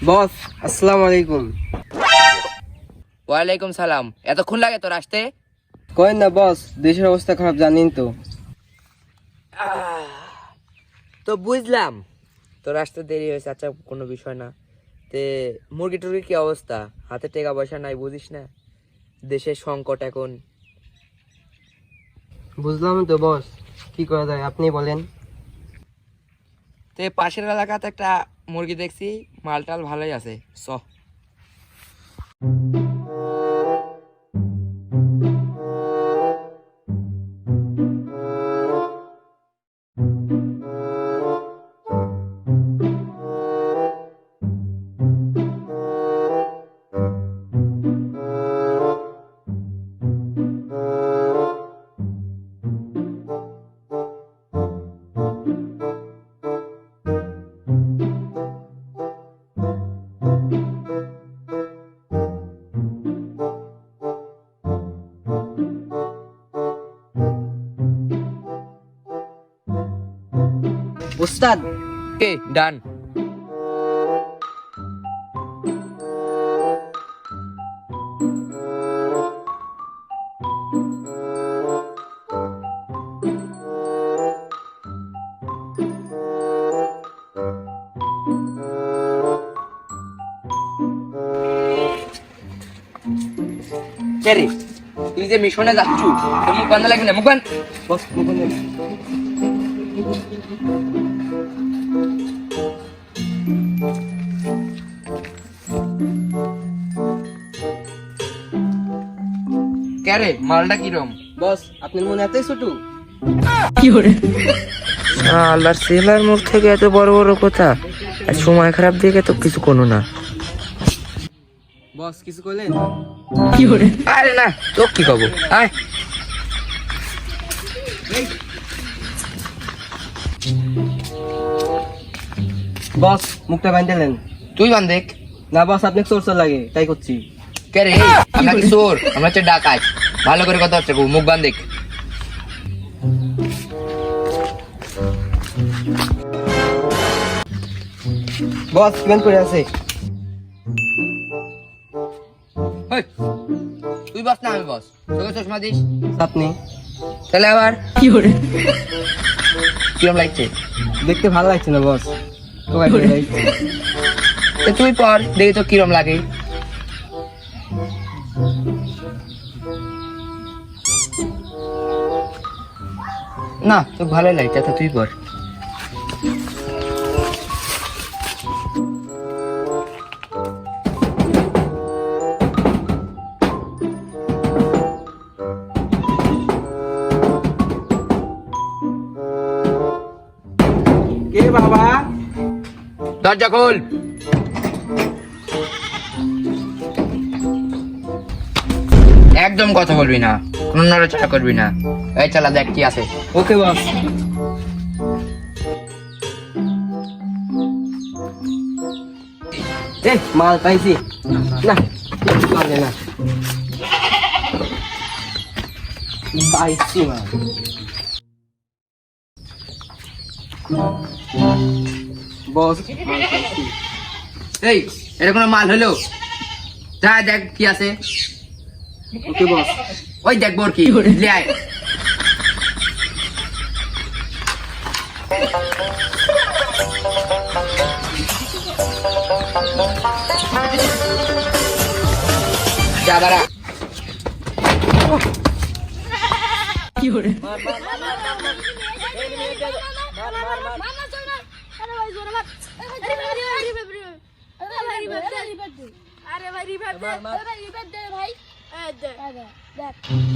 বস আসসালামু আলাইকুম। ওয়ালাইকুম সালাম। এতক্ষণ লাগে তোর আসতে? কই না বস, দেশের অবস্থা খারাপ জানেন তো। তো বুঝলাম তোর আসতে দেরি হয়েছে, আচ্ছা কোনো বিষয় না। তে মুরগি টুরগির কি অবস্থা? হাতে টাকা পয়সা নাই বুঝিস না, দেশের সংকট এখন। বুঝলাম তো বস, কি করা যায় আপনি বলেন। তে পাশের এলাকাতে একটা মুরগি দেখছি, মালটাল ভালোই আছে, চ। উস্তাদ কে ডান? কে রে, তুই যে মিশনে যাচ্ছু, তোর মুখ বান্ধা লাগবে না? মুখ বান্ধ। বস মুকুন কে রে, মালটা কিরম? বস আপনার মনে এতই ছোট? আল্লাহর সেলার মুখ থেকে এত বড় বড় কথা, আর সময় খারাপ দেখে তো কিছু কোনো না। বস কিছু করলেন? আরে না, তো কি কব, আয়। বস মুখটা বাঁধলেন। তুই বান দেখ। না বস আপনি চোর চোর লাগে তাই করছি। কে রে, আমরা কি চোর? আমরা হচ্ছে ডাকাত। ভালো করে কথা হচ্ছে, মুখ বান দেখ। বস কেমন করে আছে? হেই, তুই বস না আমি বস? তোকে চশমা দিস আপনি তাহলে আবার কিরম লাগছে? দেখতে ভালো লাগছে না বস। কোথায় করে যাইছে? তো তুই পর দেখি তো কিরম লাগে। না তো ভালোই লাগছে, তো তুই পর। কে বাবা? দরজা খোল। একদম কথা বলবি না, কোন নড়াচড়া করবি না। এই চালা দেখ কি আছে। ওকে বস। মাল পাইছি না, লাগে না, পাইছি মাল। বস মাল পাইছি। এই এটা কোনো মাল হলো? যা দেখ কি আছে। ওকে বস। ওই দেখ বোর কি লে আয়। যা দাঁড়া।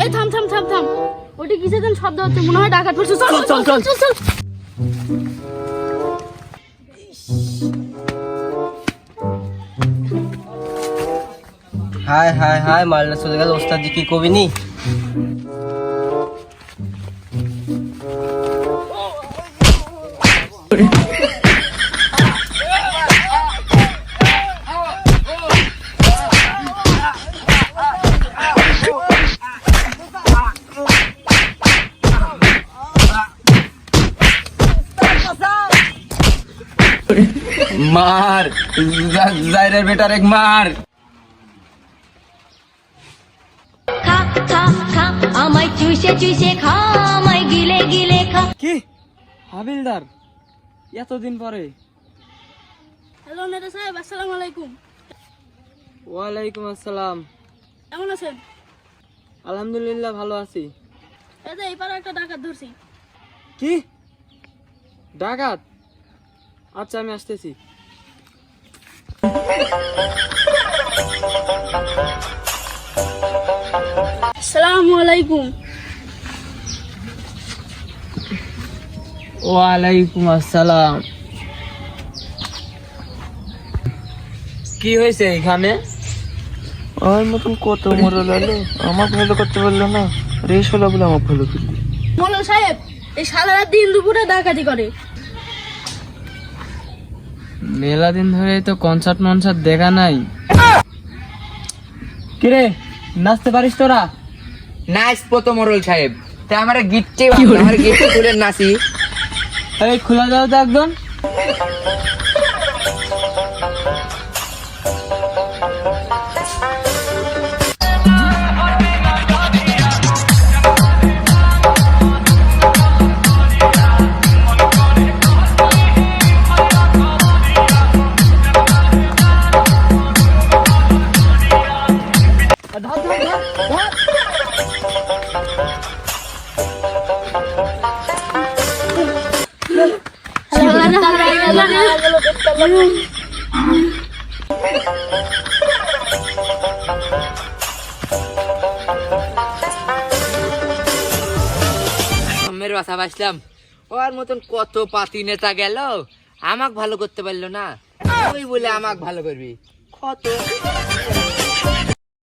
এই থাম থাম থাম থাম, ওটি কিসের যেন শব্দ হচ্ছে, মনে হয় ডাকাত পড়ছে। চল চল চল চল চল। হায় হায় হায়, মালটা চলে গেল। ওস্তাদ জি কি কবি নি? মার জাইরের বেটার এক মার। খা খা খা আমায় চুষে চুষে খা আমায় গিলে গিলে খা। কি হাবিলদার এতদিন পরে? হ্যালো নেতা সাহেব, আসসালামু আলাইকুম। ওয়ালাইকুম আসসালাম। কেমন আছেন? আলহামদুলিল্লাহ ভালো আছি। এই যে এই পাড়া একটা ডাকাত ধরছি। কি ডাকাত? আচ্ছা আমি আসতেছি। আসসালামু আলাইকুম। ওয়ালাইকুম আসসালাম। কি হয়েছে এখানে? আমার মতন কত মরল আলো, আমার ভালো করতে পারলো না, রেস হলো বলে আমার ভালো করলি। মোল্লা সাহেব, এই সারা দিন দুপুরে ডাকাতি করে। মেলা দিন ধরে তো কনসার্ট মনসার্ট দেখা নাই। কিরে নাচতে পারিস তোরা? নাচবো তো মোরল সাহেব, তা আমার গিট্টে আমার গিট্টে তুলে নাচি। এই খোলা দাও তো একদম। আমের বাসা বাসলাম, ওর মতন কত পাতি নেতা গেল, আমাক ভালো করতে পারলো না। ওই বলে আমাক ভালো করবি কত